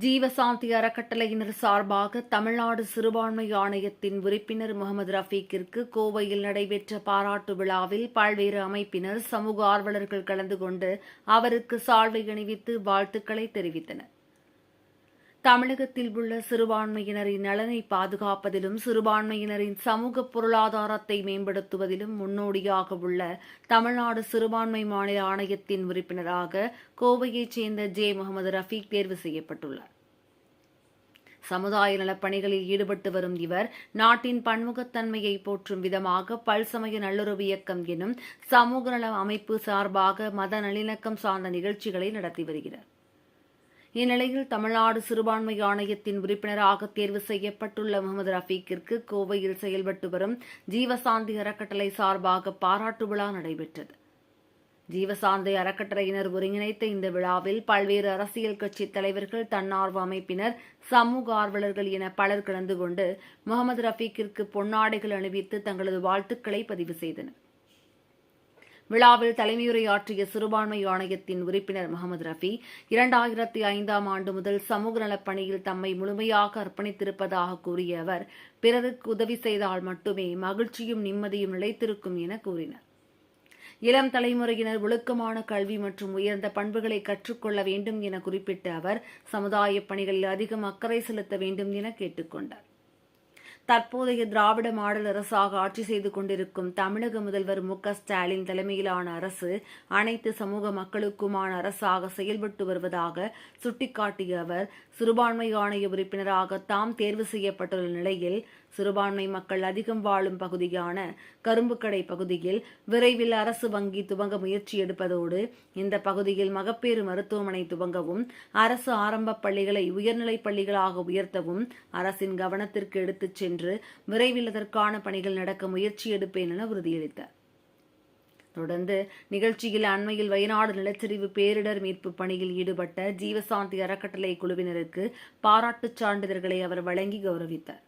ஜீவசாந்தி அறக்கட்டளையினர் சார்பாக தமிழ்நாடு சிறுபான்மை ஆணையத்தின் உறுப்பினர் முகமது ரஃபீக்கிற்கு கோவையில் நடைபெற்ற பாராட்டு விழாவில் பல்வேறு அமைப்பினர் சமூக ஆர்வலர்கள் கலந்து கொண்டு அவருக்கு சால்வை அணிவித்து வாழ்த்துக்களை தெரிவித்தனர். தமிழகத்தில் உள்ள சிறுபான்மையினரின் நலனை பாதுகாப்பதிலும் சிறுபான்மையினரின் சமூக பொருளாதாரத்தை மேம்படுத்துவதிலும் முன்னோடியாக உள்ள தமிழ்நாடு சிறுபான்மை மாநில ஆணையத்தின் உறுப்பினராக கோவையைச் சேர்ந்த ஜே. முகமது ரஃபீக் தேர்வு செய்யப்பட்டுள்ளார். சமுதாய நலப்பணிகளில் ஈடுபட்டு வரும் இவர் நாட்டின் பன்முகத்தன்மையை போற்றும் விதமாக பல்சமய நல்லுறவு இயக்கம் எனும் சமூக நல அமைப்பு சார்பாக மத நல்லிணக்கம் சார்ந்த நிகழ்ச்சிகளை நடத்தி வருகிறார். இந்நிலையில் தமிழ்நாடு சிறுபான்மை ஆணையத்தின் உறுப்பினராக தேர்வு செய்யப்பட்டுள்ள முகமது ரஃபீக்கிற்கு கோவையில் செயல்பட்டு வரும் ஜீவசாந்தி அறக்கட்டளை சார்பாக பாராட்டு விழா நடைபெற்றது. ஜீவசாந்தி அறக்கட்டளையினர் ஒருங்கிணைத்த இந்த விழாவில் பல்வேறு அரசியல் கட்சி தலைவர்கள், தன்னார்வ அமைப்பினர், சமூக ஆர்வலர்கள் என பலர் கலந்து கொண்டு முகமது ரஃபீக்கிற்கு பொன்னாடைகள் அணிவித்து தங்களது வாழ்த்துக்களை பதிவு செய்தனர். விழாவில் தலைமையுரையாற்றிய சிறுபான்மை ஆணையத்தின் உறுப்பினர் முகமது ரஃபி 2005ஆம் ஆண்டு முதல் சமூக நலப் பணியில் தம்மை முழுமையாக அர்ப்பணித்திருப்பதாக கூறிய அவர், பிறருக்கு உதவி செய்தால் மட்டுமே மகிழ்ச்சியும் நிம்மதியும் நிலைத்திருக்கும் என கூறினார். இளம் தலைமுறையினர் ஒழுக்கமான கல்வி மற்றும் உயர்ந்த பண்புகளை கற்றுக்கொள்ள வேண்டும் என குறிப்பிட்ட அவர், சமுதாய பணிகளில் அதிகம் அக்கறை செலுத்த வேண்டும் என கேட்டுக் கொண்டார். தற்போதைய திராவிட மாடல் அரசாக ஆட்சி செய்து கொண்டிருக்கும் தமிழக முதல்வர் மு.க.ஸ்டாலின் தலைமையிலான அரசு அனைத்து சமூக மக்களுக்குமான அரசாக செயல்பட்டு வருவதாக சுட்டிக்காட்டிய அவர், சிறுபான்மை ஆணைய உறுப்பினராக தாம் தேர்வு செய்யப்பட்டுள்ள நிலையில் சிறுபான்மை மக்கள் அதிகம் வாழும் பகுதியான கரும்புக்கடை பகுதியில் விரைவில் அரசு வங்கி துவங்க முயற்சி எடுப்பதோடு இந்த பகுதியில் மகப்பேறு மருத்துவமனை துவங்கவும், அரசு ஆரம்ப பள்ளிகளை உயர்நிலைப் பள்ளிகளாக உயர்த்தவும் அரசின் கவனத்திற்கு எடுத்துச் சென்று விரைவில் அதற்கான பணிகள் நடக்க முயற்சி எடுப்பேன் என உறுதியளித்தார். தொடர்ந்து நிகழ்ச்சியில் அண்மையில் வயநாடு நிலச்சரிவு பேரிடர் மீட்பு பணியில் ஈடுபட்ட ஜீவசாந்தி அறக்கட்டளை குழுவினருக்கு பாராட்டுச் சான்றிதழ்களை அவர் வழங்கி கௌரவித்தார்.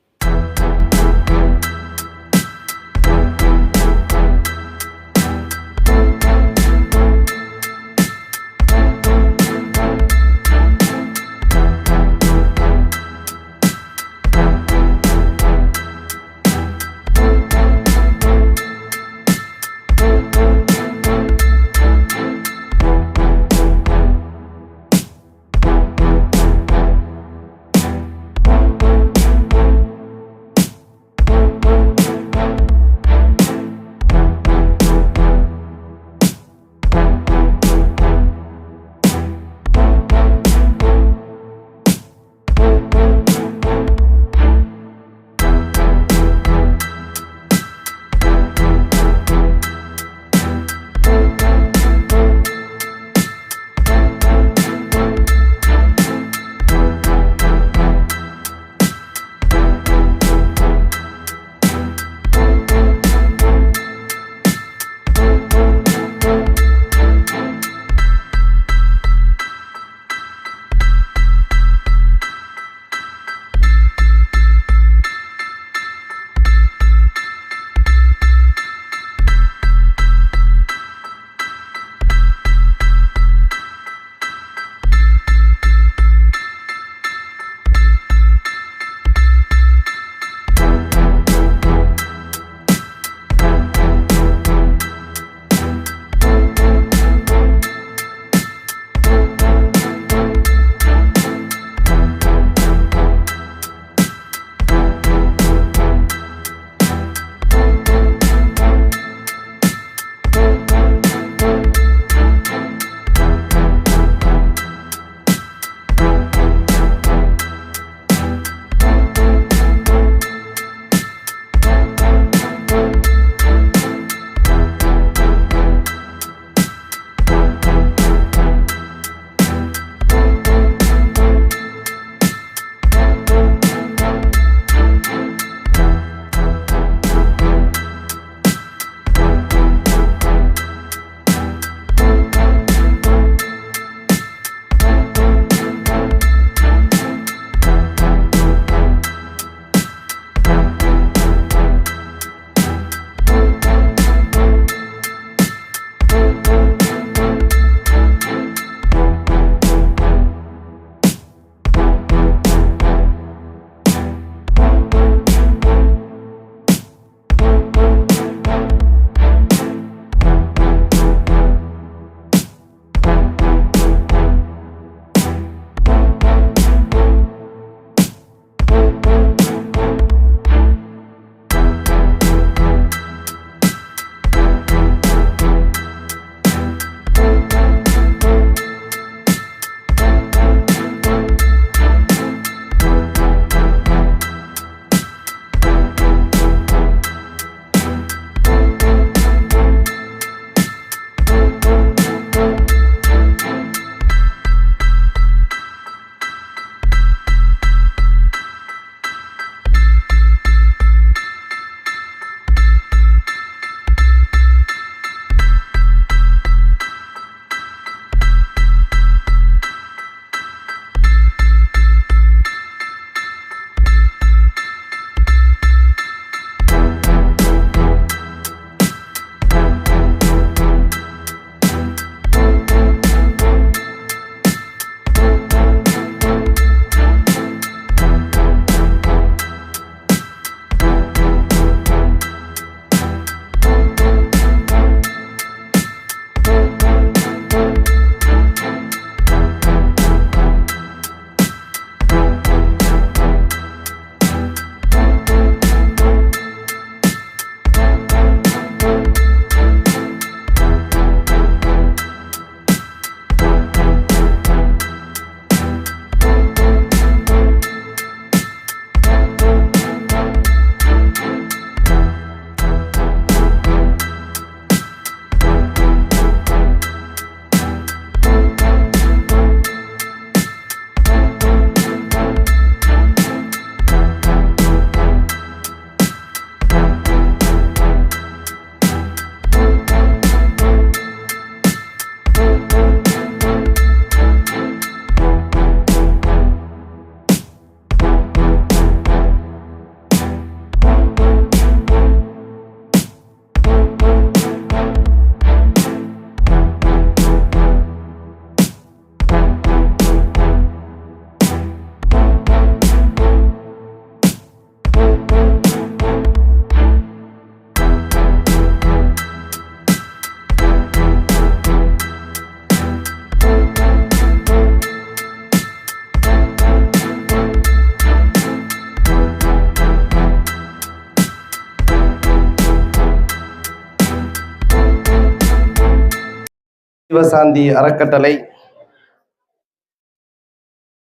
ஜீவசாந்தி அறக்கட்டளை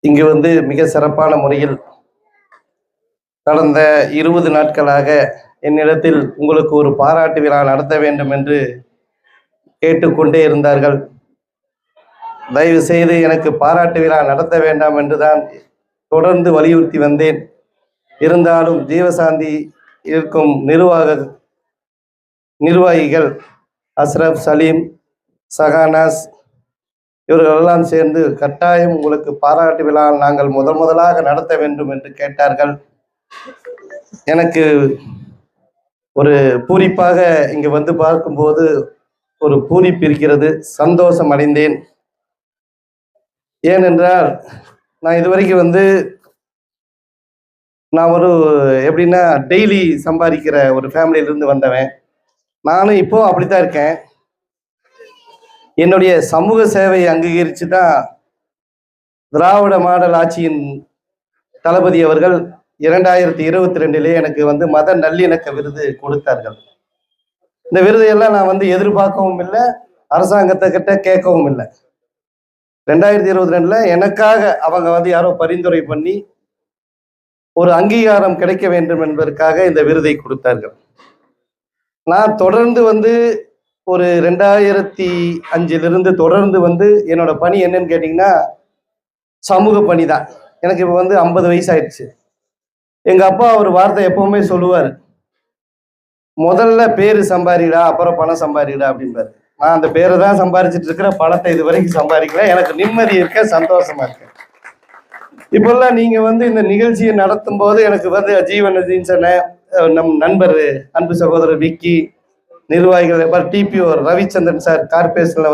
இங்கு மிக சிறப்பான முறையில் கடந்த 20 நாட்களாக என்னிடத்தில் உங்களுக்கு ஒரு பாராட்டு விழா நடத்த வேண்டும் என்று கேட்டுக்கொண்டே இருந்தார்கள். தயவு செய்து எனக்கு பாராட்டு விழா நடத்த வேண்டாம் என்றுதான் தொடர்ந்து வலியுறுத்தி வந்தேன். இருந்தாலும் ஜீவசாந்தி இருக்கும் நிர்வாகிகள் அஸ்ரப், சலீம், சகானாஸ் இவர்களெல்லாம் சேர்ந்து கட்டாயம் உங்களுக்கு பாராட்டு விழா நாங்கள் முதலாக நடத்த வேண்டும் என்று கேட்டார்கள். எனக்கு ஒரு பூரிப்பாக இங்கு பார்க்கும்போது ஒரு பூரிப்பு இருக்கிறது, சந்தோஷம் அடைந்தேன். ஏனென்றால் நான் இதுவரைக்கும் நான் ஒரு எப்படின்னா டெய்லி சம்பாதிக்கிற ஒரு ஃபேமிலியிலிருந்து வந்தவன். நானும் இப்போ அப்படித்தான் இருக்கேன். என்னுடைய சமூக சேவை அங்கீகரித்து தான் திராவிட மாடல் ஆட்சியின் தளபதி அவர்கள் 2022 எனக்கு மத நல்லிணக்க விருது கொடுத்தார்கள். இந்த விருதையெல்லாம் நான் எதிர்பார்க்கவும் இல்லை, அரசாங்கத்தை கிட்ட கேட்கவும் இல்லை. 2022 எனக்காக அவங்க யாரோ பரிந்துரை பண்ணி ஒரு அங்கீகாரம் கிடைக்க வேண்டும் என்பதற்காக இந்த விருதை கொடுத்தார்கள். நான் தொடர்ந்து ஒரு 2005 தொடர்ந்து என்னோட பணி என்னன்னு கேட்டீங்கன்னா சமூக பணி தான். எனக்கு இப்போ 50 வயசு ஆயிடுச்சு. எங்க அப்பா ஒரு வார்த்தை எப்பவுமே சொல்லுவார், முதல்ல பேரு சம்பாதிடா, அப்புறம் பணம் சம்பாதிடா அப்படின்பாரு. நான் அந்த பேரை தான் சம்பாதிச்சுட்டு இருக்கிற, பணத்தை இது வரைக்கும் சம்பாதிக்கல. எனக்கு நிம்மதி இருக்க, சந்தோஷமா இருக்கு. இப்பெல்லாம் நீங்க இந்த நிகழ்ச்சியை நடத்தும் போது எனக்கு ஜீவன் நம் நண்பர் அன்பு சகோதரர் விக்கி, நிர்வாகிகள் டிபிஓ ரவிச்சந்திரன் சார், கார்பரேஷன்ல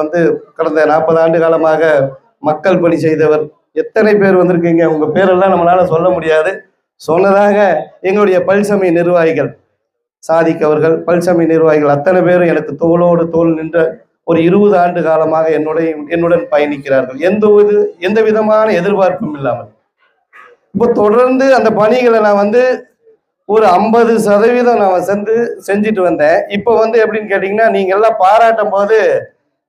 கடந்த 40 ஆண்டு காலமாக மக்கள் பணி செய்தவர், எத்தனை பேர் வந்திருக்கீங்க. உங்க பேரெல்லாம் நம்மளால சொல்ல முடியாது. சொன்னதாக எங்களுடைய பல்சமய நிர்வாகிகள் சாதிக் அவர்கள், பல்சமய நிர்வாகிகள் அத்தனை பேரும் எனக்கு தோளோடு தோல் நின்ற ஒரு 20 ஆண்டு காலமாக என்னுடன் பயணிக்கிறார்கள். எந்த விதமான எதிர்பார்ப்பும் இல்லாமல். இப்போ தொடர்ந்து அந்த பணிகளை நான் ஒரு 50% நான் செஞ்சுட்டு வந்தேன். இப்போ எப்படின்னு கேட்டீங்கன்னா, நீங்க எல்லாம் பாராட்டும் போது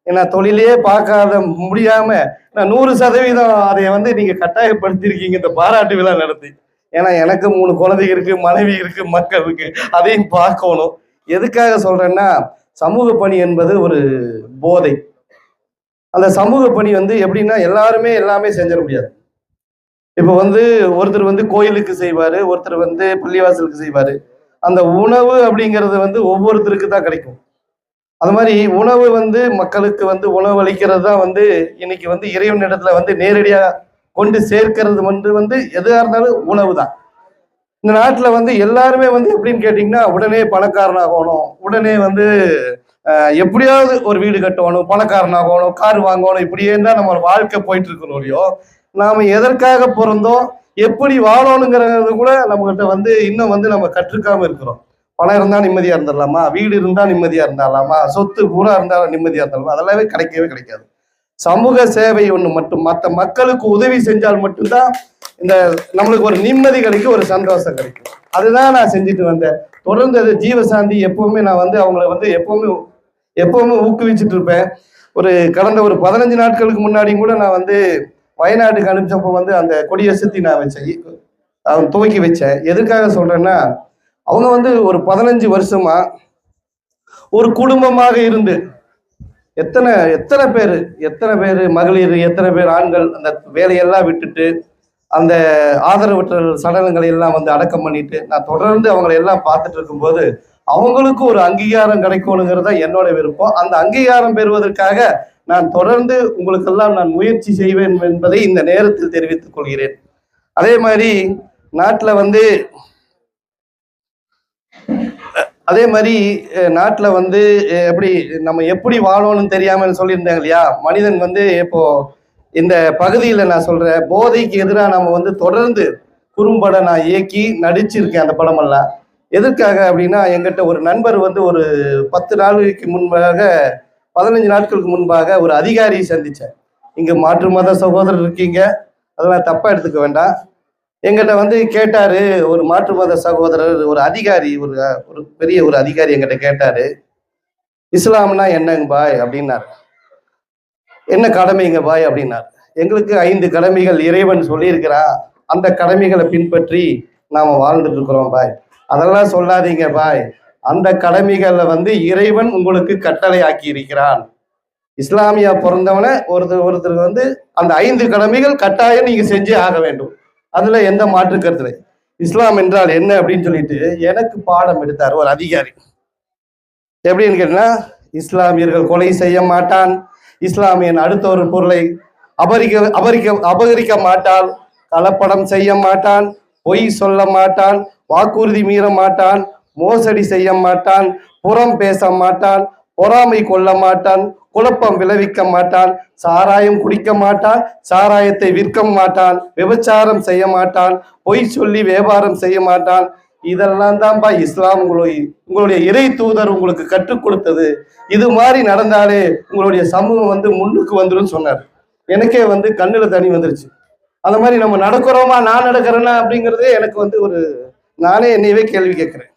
நான் தொழிலே பார்க்காத முடியாம நான் 100% அதை நீங்க கட்டாயப்படுத்திருக்கீங்க இந்த பாராட்டு விழா நடத்தி. ஏன்னா எனக்கு 3 குழந்தைங்க இருக்கு, மனைவி இருக்கு, மக்கள் இருக்கு, அதையும் பார்க்கணும். எதுக்காக சொல்றேன்னா, சமூக பணி என்பது ஒரு போதை. அந்த சமூக பணி எப்படின்னா எல்லாருமே எல்லாமே செஞ்சிட முடியாது. இப்போ ஒருத்தர் கோயிலுக்கு செய்வாரு, ஒருத்தர் பள்ளிவாசலுக்கு செய்வாரு. அந்த உணவு அப்படிங்கிறது ஒவ்வொருத்தருக்கு தான் கிடைக்கும். அது மாதிரி உணவு மக்களுக்கு உணவு அளிக்கிறது தான் இன்னைக்கு இறைவனிடத்துல நேரடியா கொண்டு சேர்க்கிறது எதுவா இருந்தாலும் உணவு தான். இந்த நாட்டுல எல்லாருமே எப்படின்னு கேட்டீங்கன்னா, உடனே பணக்காரனாகணும், உடனே எப்படியாவது ஒரு வீடு கட்டணும், பணக்காரனாகணும், கார் வாங்கணும், இப்படியே தான் நம்ம வாழ்க்கை போயிட்டு இருக்கணும். இல்லையோ, நாம எதற்காக பிறந்தோம், எப்படி வாழணுங்கிறது கூட நம்மகிட்ட இன்னும் நம்ம கற்றுக்காம இருக்கிறோம். பணம் இருந்தா நிம்மதியா இருந்துடலாமா, வீடு இருந்தா நிம்மதியா இருந்தாலாமா, சொத்து பூரா இருந்தாலும் நிம்மதியா இருந்தாலுமா, அதெல்லாமே கிடைக்கவே கிடைக்காது. சமூக சேவை ஒண்ணு மட்டும், மற்ற மக்களுக்கு உதவி செஞ்சால் மட்டும்தான் இந்த நம்மளுக்கு ஒரு நிம்மதி கிடைக்கும், ஒரு சந்தோஷம் கிடைக்கும். அதுதான் நான் செஞ்சுட்டு வந்தேன். தொடர்ந்து அது ஜீவசாந்தி எப்பவுமே நான் அவங்கள எப்பவுமே ஊக்குவிச்சுட்டு இருப்பேன். கடந்த ஒரு 15 நாட்களுக்கு முன்னாடியும் கூட நான் வயநாட்டுக்கு அனுப்பிச்சப்போ அந்த கொடியை சுத்தி நான் வச்சேன், துவக்கி வச்சேன். எதுக்காக சொல்றேன்னா, அவங்க ஒரு 15 வருஷமா ஒரு குடும்பமாக இருந்து எத்தனை பேர் மகளிர், எத்தனை பேர் ஆண்கள் அந்த வேலையெல்லாம் விட்டுட்டு அந்த ஆதரவற்ற சடலங்களை எல்லாம் அடக்கம் பண்ணிட்டு நான் தொடர்ந்து அவங்களை எல்லாம் பார்த்துட்டு இருக்கும்போது அவங்களுக்கு ஒரு அங்கீகாரம் கிடைக்கணுங்கிறத என்னோட விருப்பம். அந்த அங்கீகாரம் பெறுவதற்காக நான் தொடர்ந்து உங்களுக்கெல்லாம் நான் முயற்சி செய்வேன் என்பதை இந்த நேரத்தில் தெரிவித்துக் கொள்கிறேன். அதே மாதிரி நாட்டில் எப்படி வாழணும்னு தெரியாமல் சொல்லியிருந்தாங்க இல்லையா. மனிதன் இப்போ இந்த பகுதியில நான் சொல்றேன், போதைக்கு எதிராக நம்ம தொடர்ந்து குறும்படம் நான் இயக்கி நடிச்சிருக்கேன். அந்த படமெல்லாம் எதற்காக அப்படின்னா, எங்கிட்ட ஒரு நண்பர் ஒரு 10 நாளுக்கு முன்பாக 15 நாட்களுக்கு முன்பாக ஒரு அதிகாரியை சந்திச்சேன். இங்க மாற்று மத சகோதரர் இருக்கீங்க, அதெல்லாம் தப்பா எடுத்துக்க வேண்டாம். எங்கிட்ட கேட்டாரு, ஒரு மாற்று மத சகோதரர், ஒரு அதிகாரி, ஒரு பெரிய ஒரு அதிகாரி எங்கிட்ட கேட்டாரு, இஸ்லாம்னா என்னங்க பாய் அப்படின்னாரு. என்ன கடமைங்க பாய் அப்படின்னார். எங்களுக்கு 5 கடமைகள் இறைவன் சொல்லியிருக்கிறான், அந்த கடமைகளை பின்பற்றி நாம வாழ்ந்துட்டு இருக்கிறோம் பாய். அதெல்லாம் சொல்லாதீங்க பாய், அந்த கடமைகளை வந்து இறைவன் உங்களுக்கு கட்டளை ஆக்கி இருக்கிறான். இஸ்லாமியா பிறந்தவனை ஒருத்தருக்கு வந்து அந்த 5 கடமைகள் கட்டாயம் நீங்க செஞ்சே ஆக வேண்டும். அதுல எந்த மாற்று கருத்து இல்லை. இஸ்லாம் என்றால் என்ன அப்படின்னு சொல்லிட்டு எனக்கு பாடம் எடுத்தார் ஒரு அதிகாரி. எப்படின்னு கேட்டீங்கன்னா, இஸ்லாமியர்கள் கொலை செய்ய மாட்டான், இஸ்லாமியன் அடுத்த ஒரு பொருளை அபகரிக்க மாட்டான், கலப்படம் செய்ய மாட்டான், பொய் சொல்ல மாட்டான், வாக்குறுதி மீற மாட்டான், மோசடி செய்ய மாட்டான், புறம் பேச மாட்டான், பொறாமை கொள்ள மாட்டான், குழப்பம் விளைவிக்க மாட்டான், சாராயம் குடிக்க மாட்டான், சாராயத்தை விற்க மாட்டான், விபச்சாரம் செய்ய மாட்டான், பொய் சொல்லி வியாபாரம் செய்ய மாட்டான். இதெல்லாம் தான்பா இஸ்லாம் உங்களுடைய இறை தூதர் உங்களுக்கு கற்றுக் கொடுத்தது. இது மாதிரி நடந்தாலே உங்களுடைய சமூகம் வந்து முன்னுக்கு வந்துடும் சொன்னார். எனக்கே வந்து கண்ணுல தண்ணி வந்துருச்சு. அந்த மாதிரி நம்ம நடக்கிறோமா, நான் நடக்கிறேன்னா அப்படிங்கிறதே எனக்கு வந்து நானே என்னையவே கேள்வி கேட்கிறேன்.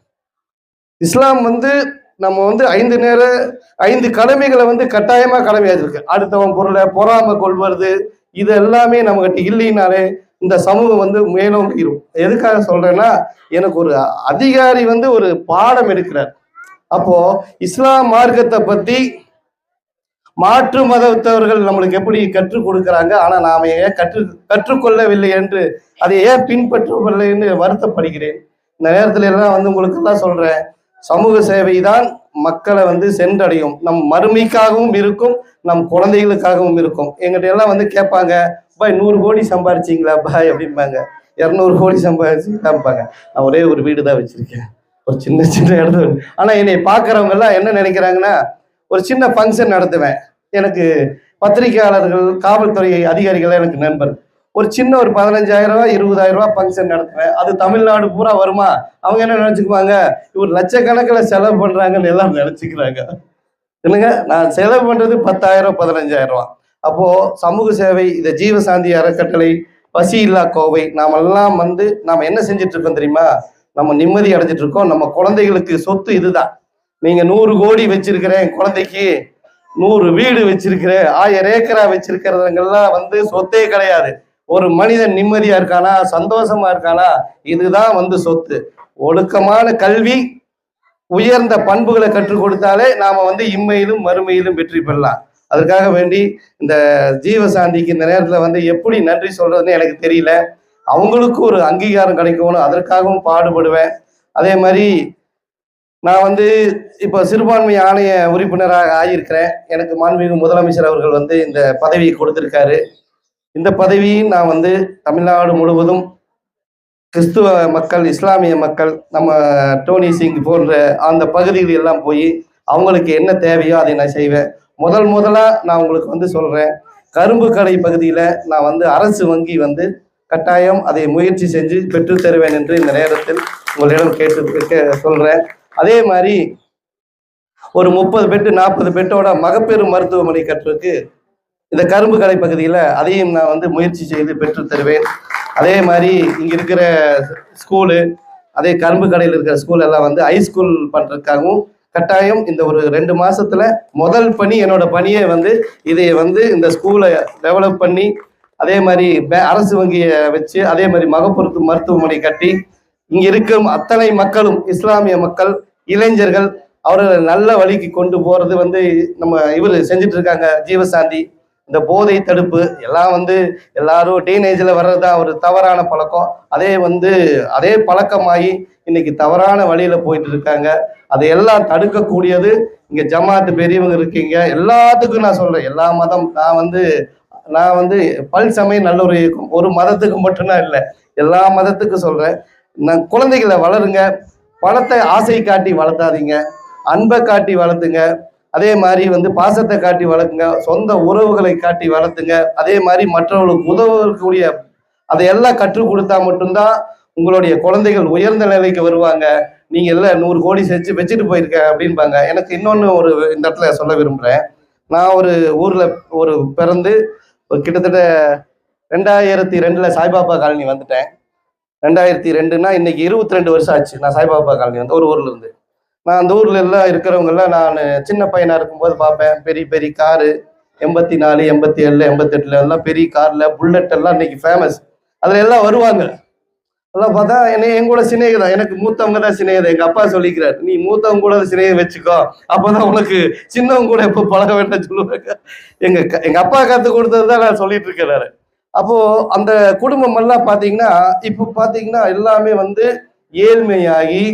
இஸ்லாம் வந்து நம்ம வந்து 5 கடமைகளை வந்து கட்டாயமா கடமையாச்சிருக்கு. அடுத்தவன் பொருளை பொறாம கொள்வது, இது எல்லாமே நம்ம கிட்ட இல்லைனாலே இந்த சமூகம் வந்து மேலோங்கிடும். எதுக்காக சொல்றேன்னா, எனக்கு ஒரு அதிகாரி வந்து ஒரு பாடம் எடுக்கிறார். அப்போ இஸ்லாம் மார்க்கத்தை பத்தி மாற்று மதத்தவர்கள் நம்மளுக்கு எப்படி கற்றுக் கொடுக்குறாங்க, ஆனா நாம ஏன் கற்றுக்கொள்ளவில்லை என்று அதை ஏன் பின்பற்றவில்லை என்று வருத்தப்படுகிறேன். இந்த நேரத்துல எல்லாம் வந்து உங்களுக்கு எல்லாம் சொல்றேன், சமூக சேவை தான் மக்களை வந்து சென்றடையும். நம் மறுமைக்காகவும் இருக்கும், நம் குழந்தைகளுக்காகவும் இருக்கும். எங்கிட்ட எல்லாம் வந்து கேட்பாங்க, பாய் 100 கோடி சம்பாரிச்சிங்களா பாய் அப்படிம்பாங்க, 200 கோடி சம்பாரிச்சிங்களாம்பாங்க. நான் ஒரே ஒரு வீடு தான் வச்சிருக்கேன், ஒரு சின்ன இடத்துல. ஆனா என்னை பார்க்குறவங்க எல்லாம் என்ன நினைக்கிறாங்கன்னா, ஒரு சின்ன ஃபங்க்ஷன் நடத்துவேன், எனக்கு பத்திரிகையாளர்கள் காவல்துறை அதிகாரிகள் எனக்கு நண்பர், ஒரு சின்ன ஒரு 15,000 ரூபாய் 20,000 ரூபாய் ஃபங்க்ஷன் நடத்துவேன், அது தமிழ்நாடு பூரா வருமா, அவங்க என்ன நினைச்சுக்குவாங்க, இவர் லட்சக்கணக்கில் செலவு பண்றாங்கன்னு எல்லாம் நினைச்சுக்கிறாங்க. இல்லைங்க, நான் செலவு பண்றது 10,000 15,000 ரூபாய். அப்போ சமூக சேவை, இந்த ஜீவசாந்தி அறக்கட்டளை, பசி இல்லா கோவை, நாமெல்லாம் வந்து நாம என்ன செஞ்சுட்டு இருக்கோம் தெரியுமா, நம்ம நிம்மதி அடைஞ்சிட்டு இருக்கோம். நம்ம குழந்தைகளுக்கு சொத்து இதுதான். நீங்க 100 கோடி வச்சிருக்கிறேன் குழந்தைக்கு, 100 வீடு வச்சிருக்கிறேன், 1000 ஏக்கரா வச்சிருக்கிறவங்கெல்லாம் வந்து சொத்தே கிடையாது. ஒரு மனிதன் நிம்மதியா இருக்கானா, சந்தோஷமா இருக்கானா, இதுதான் வந்து சொத்து. ஒழுக்கமான கல்வி, உயர்ந்த பண்புகளை கற்றுக் கொடுத்தாலே நாம வந்து இம்மையிலும் மறுமையிலும் வெற்றி பெறலாம். அதற்காக வேண்டி இந்த ஜீவசாந்திக்கு இந்த நேரத்துல வந்து எப்படி நன்றி சொல்றதுன்னு எனக்கு தெரியல. அவங்களுக்கு ஒரு அங்கீகாரம் கிடைக்கணும், அதற்காகவும் பாடுபடுவேன். அதே மாதிரி நான் வந்து இப்போ சிறுபான்மை ஆணைய உறுப்பினராக ஆகியிருக்கிறேன். எனக்கு மாண்புமிகு முதலமைச்சர் அவர்கள் வந்து இந்த பதவியை கொடுத்திருக்காரு. இந்த பதவியும் நான் வந்து தமிழ்நாடு முழுவதும் கிறிஸ்துவ மக்கள், இஸ்லாமிய மக்கள், நம்ம டோனி சிங் போன்ற அந்த பகுதிகள் எல்லாம் போய் அவங்களுக்கு என்ன தேவையோ அதை நான் செய்வேன். முதலா நான் உங்களுக்கு வந்து சொல்றேன், கரும்பு கடை பகுதியில நான் வந்து அரசு வங்கி வந்து கட்டாயம் அதை முயற்சி செஞ்சு பெற்று தருவேன் என்று இந்த நேரத்தில் உங்களிடம் சொல்றேன். அதே மாதிரி ஒரு 30 பெட்டு 40 பெட்டோட மகப்பேறு மருத்துவமனை கட்டுறதுக்கு இந்த கரும்பு கடை பகுதியில அதையும் நான் வந்து முயற்சி செய்து பெற்று தருவேன். அதே மாதிரி இங்க இருக்கிற ஸ்கூலு, அதே கரும்பு கடையில் இருக்கிற ஸ்கூல் எல்லாம் வந்து ஹைஸ்கூல் பண்றதுக்காகவும் கட்டாயம் இந்த ஒரு 2 மாசத்துல முதல் பணி, என்னோட பணியை வந்து இதை வந்து இந்த ஸ்கூலை டெவலப் பண்ணி, அதே மாதிரி அரசு வங்கியை வச்சு, அதே மாதிரி மகப்பேறு மருத்துவமனை கட்டி, இங்க இருக்கும் அத்தனை மக்களும், இஸ்லாமிய மக்கள், இளைஞர்கள், அவர்களை நல்ல வழிக்கு கொண்டு போறது வந்து நம்ம இவர் செஞ்சுட்டு இருக்காங்க ஜீவசாந்தி. இந்த போதை தடுப்பு எல்லாம் வந்து எல்லாரும் டீனேஜ்ல வர்றதுதான் ஒரு தவறான பழக்கம். அதே பழக்கமாகி இன்னைக்கு தவறான வழியில போயிட்டு இருக்காங்க. அதையெல்லாம் தடுக்கக்கூடியது இங்க ஜமாத்து பெரியவங்க இருக்கீங்க. எல்லாத்துக்கும் நான் சொல்றேன், எல்லா மதம், நான் வந்து பல் சமயம் நல்ல ஒரு மதத்துக்கு மட்டும்தான் இல்லை, எல்லா மதத்துக்கும் சொல்றேன். நான் குழந்தைகளை வளருங்க, பணத்தை ஆசை காட்டி வளர்த்தாதீங்க, அன்பை காட்டி வளர்த்துங்க. அதே மாதிரி வந்து பாசத்தை காட்டி வளர்க்குங்க, சொந்த உறவுகளை காட்டி வளர்த்துங்க. அதே மாதிரி மற்றவர்களுக்கு உதவக்கூடிய அதையெல்லாம் கற்றுக் கொடுத்தா மட்டும்தான் உங்களுடைய குழந்தைகள் உயர்ந்த நிலைக்கு வருவாங்க. நீங்க எல்லாம் 100 கோடி செஞ்சு வச்சுட்டு போயிருக்க அப்படின்பாங்க. எனக்கு இன்னொன்னு இந்த இடத்துல சொல்ல விரும்புறேன். நான் ஒரு ஊர்ல பிறந்து கிட்டத்தட்ட 2002ல சாய்பாபா காலனி வந்துட்டேன். 2002னா இன்னைக்கு 22 வருஷம் ஆச்சு நான் சாய்பாபா காலனி வந்து ஒரு ஊர்ல இருந்து. நான் அந்த ஊர்ல எல்லாம் இருக்கிறவங்க எல்லாம் நான் சின்ன பையனா இருக்கும்போது பார்ப்பேன், பெரிய பெரிய காரு, 84, 87, 88 எல்லாம் பெரிய கார்ல புல்லட் எல்லாம் இன்னைக்கு ஃபேமஸ். அதுல எல்லாம் வருவாங்க. அதெல்லாம் பார்த்தா என் கூட சிநேகிதம், எனக்கு மூத்தவங்க தான் சிநேகிதம். எங்க அப்பா சொல்லிக்கிறார், நீ மூத்தவங்க கூட சிநேகம் வச்சுக்கோ, அப்பதான் உனக்கு சின்னவங்க கூட எப்போ பழக வேண்டாம் சொல்லுவாங்க. எங்க அப்பா கற்றுக் கொடுத்தது தான் நான் சொல்லிட்டு இருக்கிறாரு. அப்போ அந்த குடும்பம் எல்லாம் பாத்தீங்கன்னா இப்போ பாத்தீங்கன்னா எல்லாமே வந்து ஏழ்மையாகி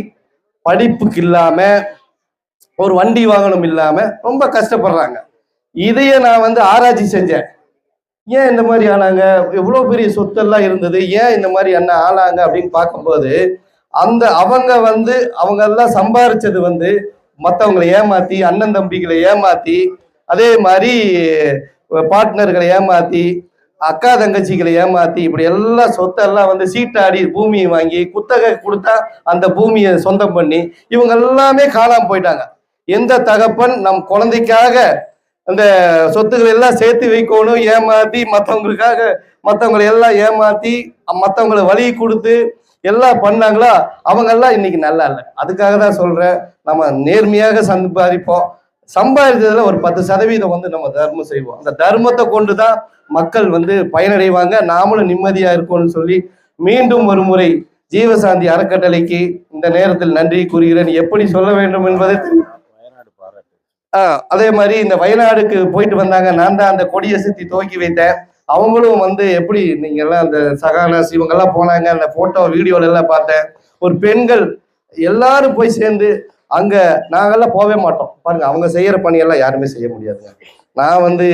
படிப்புக்கு இல்லாம ஒரு வண்டி வாகனம் இல்லாம ரொம்ப கஷ்டப்படுறாங்க. இதையே நான் வந்து ஆராய்ச்சி செஞ்சேன். ஏன் இந்த மாதிரி ஆனாங்க, எவ்வளவு பெரிய சொத்தெல்லாம் இருந்தது, ஏன் இந்த மாதிரி என்ன ஆனாங்க அப்படின்னு பார்க்கும்போது அவங்க எல்லாம் சம்பாரிச்சது வந்து மற்றவங்களை ஏமாத்தி, அண்ணன் தம்பிகளை ஏமாத்தி, அதே மாதிரி பார்ட்னர்களை ஏமாத்தி, அக்கா தங்கச்சிகளை ஏமாத்தி, இப்படி எல்லாம் சொத்தெல்லாம் வந்து சீட்டாடி பூமியை வாங்கி குத்தகை கொடுத்தா அந்த பூமியை சொந்தம் பண்ணி இவங்க எல்லாமே காணாம போயிட்டாங்க. எந்த தகப்பன் நம் குழந்தைக்காக அந்த சொத்துக்களை எல்லாம் சேர்த்து வைக்கணும் ஏமாத்தி மற்றவங்களை எல்லாம் ஏமாத்தி மற்றவங்களை வழி கொடுத்து எல்லாம் பண்ணாங்களா, அவங்க எல்லாம் இன்னைக்கு நல்லா இல்லை. அதுக்காக தான் சொல்றேன், நம்ம நேர்மையாக சம்பாதிச்சதுல ஒரு 10% வந்து நம்ம தர்மம் செய்வோம். அந்த தர்மத்தை கொண்டுதான் மக்கள் வந்து பயனடைவாங்க, நாமளும் நிம்மதியா இருக்கோம்னு சொல்லி மீண்டும் ஒரு முறை ஜீவசாந்தி அறக்கட்டளைக்கு இந்த நேரத்தில் நன்றி கூறுகிறேன். எப்படி சொல்ல வேண்டும் என்பதை அதே மாதிரி இந்த வயநாடுக்கு போயிட்டு வந்தாங்க, நான் தான் அந்த கொடியை சுத்தி துவக்கி வைத்தேன். அவங்களும் வந்து எப்படி நீங்க எல்லாம் அந்த சகானாஸ் இவங்க எல்லாம் போனாங்க, அந்த போட்டோ வீடியோல எல்லாம் பார்த்தேன். ஒரு பெண்கள் எல்லாரும் போய் சேர்ந்து அங்க நாங்கெல்லாம் போவே மாட்டோம் பாருங்க, அவங்க செய்யற பணியெல்லாம் யாருமே செய்ய முடியாதுங்க. நான் வந்து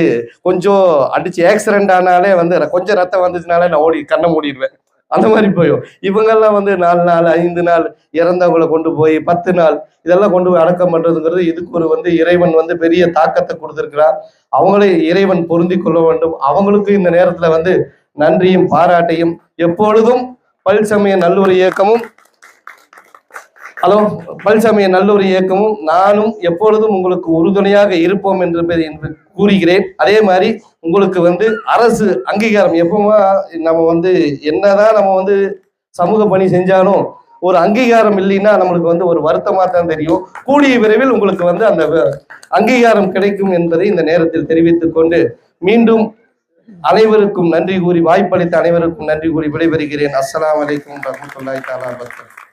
கொஞ்சம் அடிச்சு ஆக்சிடென்ட் ஆனாலே வந்து கொஞ்சம் ரத்தம் வந்துச்சுனாலே நான் கண்ணை மூடிடுவேன், அந்த மாதிரி போயும். இவங்கெல்லாம் வந்து 4 நாள் 5 நாள் இறந்தவங்களை கொண்டு போய் 10 நாள் இதெல்லாம் கொண்டு போய் அடக்கம் பண்றதுங்கிறது இதுக்கு ஒரு வந்து இறைவன் வந்து பெரிய தாக்கத்தை கொடுத்திருக்கிறார். அவங்களே இறைவன் பொருந்தி கொள்ள வேண்டும். அவங்களுக்கு இந்த நேரத்துல வந்து நன்றியும் பாராட்டையும் எப்பொழுதும் பல்சமய நல்லுறவு இயக்கமும் நானும் எப்பொழுதும் உங்களுக்கு உறுதுணையாக இருப்போம் என்று கூறுகிறேன். அதே மாதிரி உங்களுக்கு வந்து அரசு அங்கீகாரம் எப்பவுமே நம்ம வந்து என்னதான் நம்ம வந்து சமூக பணி செஞ்சாலும் ஒரு அங்கீகாரம் இல்லைன்னா நம்மளுக்கு வந்து ஒரு வருத்தமா தான் தெரியும். கூடிய விரைவில் உங்களுக்கு வந்து அந்த அங்கீகாரம் கிடைக்கும் என்பதை இந்த நேரத்தில் தெரிவித்துக் கொண்டு மீண்டும் அனைவருக்கும் நன்றி கூறி, வாய்ப்பளித்த அனைவருக்கும் நன்றி கூறி விடைபெறுகிறேன். அஸ்ஸலாமு அலைக்கும் வரஹ்மத்துல்லாஹி தஆலா வபரகாத்துஹு.